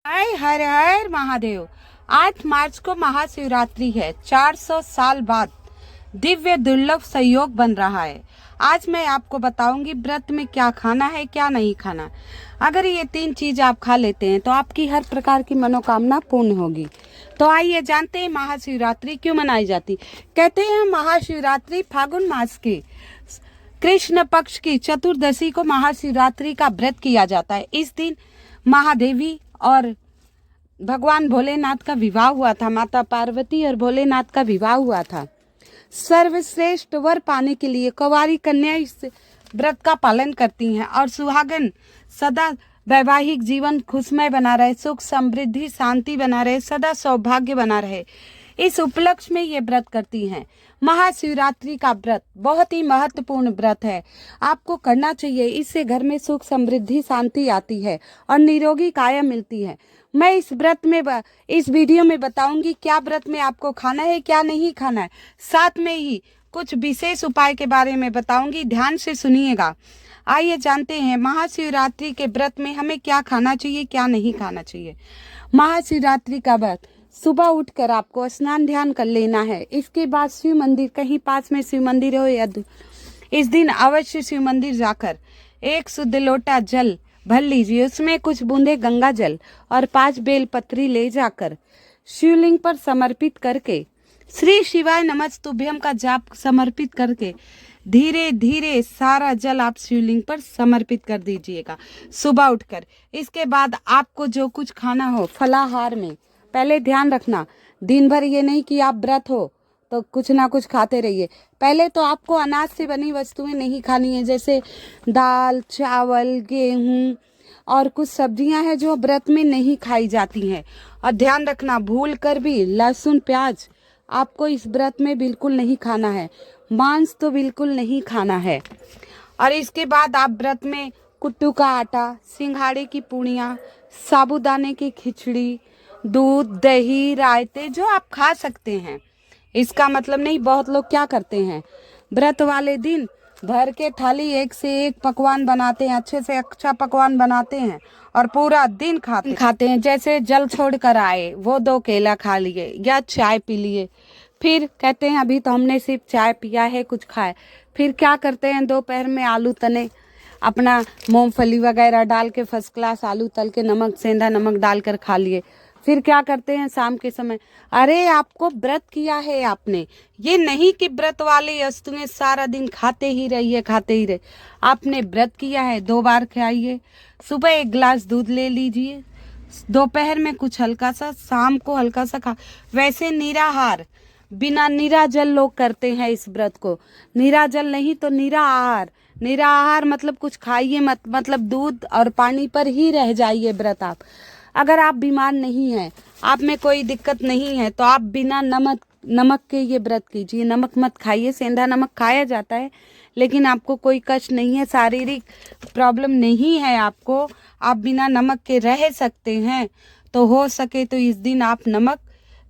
हर हर हर महादेव। 8 मार्च को महाशिवरात्रि है। 400 साल बाद दिव्य दुर्लभ संयोग बन रहा है। आज मैं आपको बताऊंगी व्रत में क्या खाना है क्या नहीं खाना। अगर ये 3 चीज आप खा लेते हैं तो आपकी हर प्रकार की मनोकामना पूर्ण होगी। तो आइए जानते हैं महाशिवरात्रि क्यों मनाई जाती। कहते हैं महाशिवरात्रि फागुन मास की कृष्ण पक्ष की चतुर्दशी को महाशिवरात्रि का व्रत किया जाता है। इस दिन महादेवी और भगवान भोलेनाथ का विवाह हुआ था। माता पार्वती और भोलेनाथ का विवाह हुआ था। सर्वश्रेष्ठ वर पाने के लिए कुंवारी कन्या इस व्रत का पालन करती हैं और सुहागन सदा वैवाहिक जीवन खुशमय बना रहे, सुख समृद्धि शांति बना रहे, सदा सौभाग्य बना रहे, इस उपलक्ष्य में ये व्रत करती हैं। महाशिवरात्रि का व्रत बहुत ही महत्वपूर्ण व्रत है, आपको करना चाहिए। इससे घर में सुख समृद्धि शांति आती है और निरोगी काया मिलती है। मैं इस व्रत में इस वीडियो में बताऊंगी क्या व्रत में आपको खाना है क्या नहीं खाना है। साथ में ही कुछ विशेष उपाय के बारे में बताऊंगी, ध्यान से सुनिएगा। आइए जानते हैं महाशिवरात्रि के व्रत में हमें क्या खाना चाहिए क्या नहीं खाना चाहिए। महाशिवरात्रि का व्रत सुबह उठकर आपको स्नान ध्यान कर लेना है। इसके बाद शिव मंदिर, कहीं पास में शिव मंदिर हो या इस दिन अवश्य शिव मंदिर जाकर एक शुद्ध लोटा जल भर लीजिए। उसमें कुछ बूंदे गंगा जल और 5 बेल पत्री ले जाकर शिवलिंग पर समर्पित करके श्री शिवाय नमस्तुभ्यम का जाप समर्पित करके धीरे धीरे सारा जल आप शिवलिंग पर समर्पित कर दीजिएगा सुबह उठकर। इसके बाद आपको जो कुछ खाना हो फलाहार में, पहले ध्यान रखना दिन भर ये नहीं कि आप व्रत हो तो कुछ ना कुछ खाते रहिए। पहले तो आपको अनाज से बनी वस्तुएं नहीं खानी है, जैसे दाल चावल गेहूं और कुछ सब्जियां हैं जो व्रत में नहीं खाई जाती हैं। और ध्यान रखना भूल कर भी लहसुन प्याज आपको इस व्रत में बिल्कुल नहीं खाना है। मांस तो बिल्कुल नहीं खाना है। और इसके बाद आप व्रत में कुट्टू का आटा, सिंघाड़े की पूड़ियाँ, साबूदाने की खिचड़ी, दूध दही रायते जो आप खा सकते हैं। इसका मतलब नहीं, बहुत लोग क्या करते हैं व्रत वाले दिन भर के थाली एक से एक पकवान बनाते हैं, अच्छे से अच्छा पकवान बनाते हैं और पूरा दिन खाते हैं। जैसे जल छोड़ कर आए वो 2 केला खा लिए या चाय पी लिए, फिर कहते हैं अभी तो हमने सिर्फ चाय पिया है कुछ खाए। फिर क्या करते हैं दोपहर में आलू तने अपना मूंगफली वगैरह डाल के फर्स्ट क्लास आलू तल के नमक सेंधा नमक डालकर खा लिए। फिर क्या करते हैं शाम के समय, अरे आपको व्रत किया है आपने, ये नहीं कि व्रत वाली वस्तुएं सारा दिन खाते ही रहिए। आपने व्रत किया है 2 बार खाइए। सुबह 1 गिलास दूध ले लीजिए, दोपहर में कुछ हल्का सा, शाम को हल्का सा खा। वैसे निराहार बिना नीरा जल लोग करते हैं इस व्रत को। नीरा जल नहीं तो नीरा आहार। नीरा आहार मतलब कुछ खाइए मत, मतलब दूध और पानी पर ही रह जाइए व्रत आप। अगर आप बीमार नहीं हैं, आप में कोई दिक्कत नहीं है तो आप बिना नमक के ये व्रत कीजिए। नमक मत खाइए, सेंधा नमक खाया जाता है लेकिन आपको कोई कष्ट नहीं है, शारीरिक प्रॉब्लम नहीं है आपको, आप बिना नमक के रह सकते हैं तो हो सके तो इस दिन आप नमक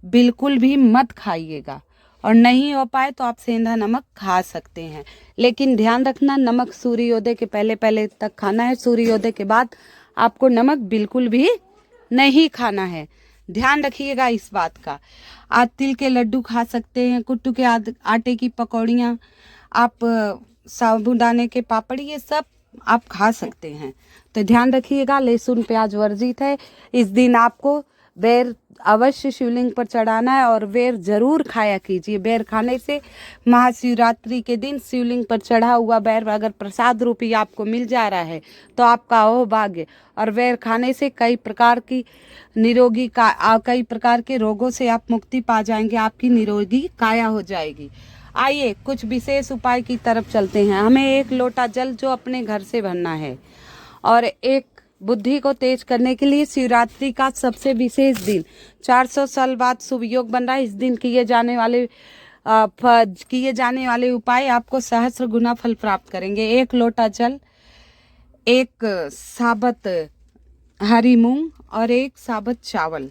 बिल्कुल भी मत खाइएगा। और नहीं हो पाए तो आप सेंधा नमक खा सकते हैं, लेकिन ध्यान रखना नमक सूर्योदय के पहले तक खाना है। सूर्योदय के बाद आपको नमक बिल्कुल भी नहीं खाना है, ध्यान रखिएगा इस बात का। आप तिल के लड्डू खा सकते हैं, कुट्टू के आटे की पकौड़ियाँ, आप साबूदाने के पापड़, ये सब आप खा सकते हैं। तो ध्यान रखिएगा लहसुन प्याज वर्जित है। इस दिन आपको बेर अवश्य शिवलिंग पर चढ़ाना है और बेर जरूर खाया कीजिए। बेर खाने से महाशिवरात्रि के दिन शिवलिंग पर चढ़ा हुआ बेर अगर प्रसाद रूपी आपको मिल जा रहा है तो आपका हो भाग्य। और बेर खाने से कई प्रकार के रोगों से आप मुक्ति पा जाएंगे, आपकी निरोगी काया हो जाएगी। आइए कुछ विशेष उपाय की तरफ चलते हैं। हमें 1 लोटा जल जो अपने घर से भरना है और एक बुद्धि को तेज करने के लिए शिवरात्रि का सबसे विशेष दिन 400 साल बाद शुभ योग बन रहा है। इस दिन किए जाने वाले उपाय आपको सहस्र गुना फल प्राप्त करेंगे। 1 लोटा जल, 1 साबत हरी मूंग और 1 साबत चावल,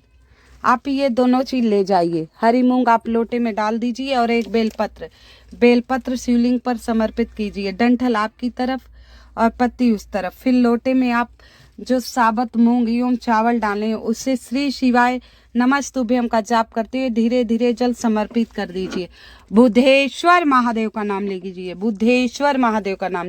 आप ये दोनों चीज ले जाइए। हरी मूंग आप लोटे में डाल दीजिए और 1 बेलपत्र शिवलिंग पर समर्पित कीजिए। डंठल आपकी तरफ और पत्ती उस तरफ। फिर लोटे में आप जो साबुत मूंग एवं चावल डालें, उससे श्री शिवाय नमस्तुभ्यम का जाप करते हुए धीरे धीरे जल समर्पित कर दीजिए। बुद्धेश्वर महादेव का नाम ले लीजिए, बुद्धेश्वर महादेव का नाम।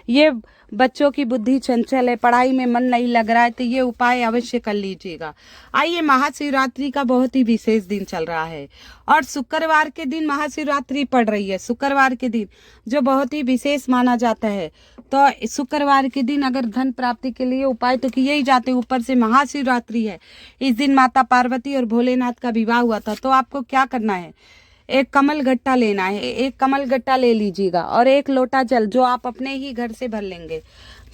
ये बच्चों की बुद्धि चंचल है, पढ़ाई में मन नहीं लग रहा है, तो ये उपाय अवश्य कर लीजिएगा। आइए, महाशिवरात्रि का बहुत ही विशेष दिन चल रहा है और शुक्रवार के दिन महाशिवरात्रि पड़ रही है। शुक्रवार के दिन जो बहुत ही विशेष माना जाता है, तो शुक्रवार के दिन अगर धन प्राप्ति के लिए उपाय तो किए ही जाते, ऊपर से महाशिवरात्रि है। इस दिन माता पार्वती और भोलेनाथ का विवाह हुआ था। तो आपको क्या करना है, एक कमल गट्टा लेना है, एक कमल गट्टा ले लीजिएगा और एक लोटा जल जो आप अपने ही घर से भर लेंगे,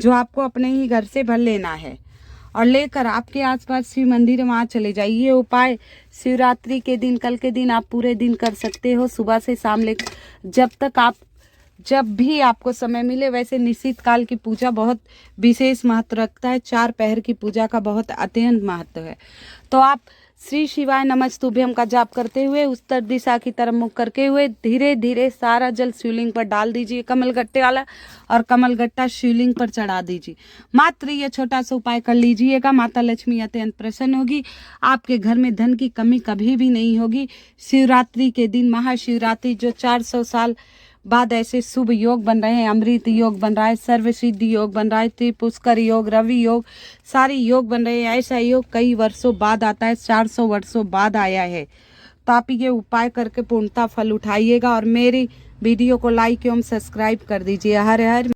जो आपको अपने ही घर से भर लेना है और लेकर आपके आसपास शिव मंदिर है वहाँ चले जाइए। ये उपाय शिवरात्रि के दिन, कल के दिन आप पूरे दिन कर सकते हो, सुबह से शाम ले, जब भी आपको समय मिले। वैसे निश्चित काल की पूजा बहुत विशेष महत्व रखता है, 4 पहर की पूजा का बहुत अत्यंत महत्व है। तो आप श्री शिवाय नमस्तुभ्यम का जाप करते हुए उत्तर दिशा की तरफ मुख करके हुए धीरे धीरे सारा जल शिवलिंग पर डाल दीजिए, कमल गट्टे वाला, और कमल गट्टा शिवलिंग पर चढ़ा दीजिए। मात्र ये छोटा सा उपाय कर लीजिएगा, माता लक्ष्मी अत्यंत प्रसन्न होगी, आपके घर में धन की कमी कभी भी नहीं होगी। शिवरात्रि के दिन, महाशिवरात्रि जो 400 साल बाद ऐसे शुभ योग बन रहे हैं, अमृत योग बन रहा है, सर्वसिद्धि योग बन रहा है, त्रिपुष्कर योग, रवि योग, सारे योग बन रहे हैं। ऐसा योग कई वर्षों बाद आता है, 400 वर्षों बाद आया है। तो आप ये उपाय करके पूर्णता फल उठाइएगा और मेरी वीडियो को लाइक एवं सब्सक्राइब कर दीजिए। हर हर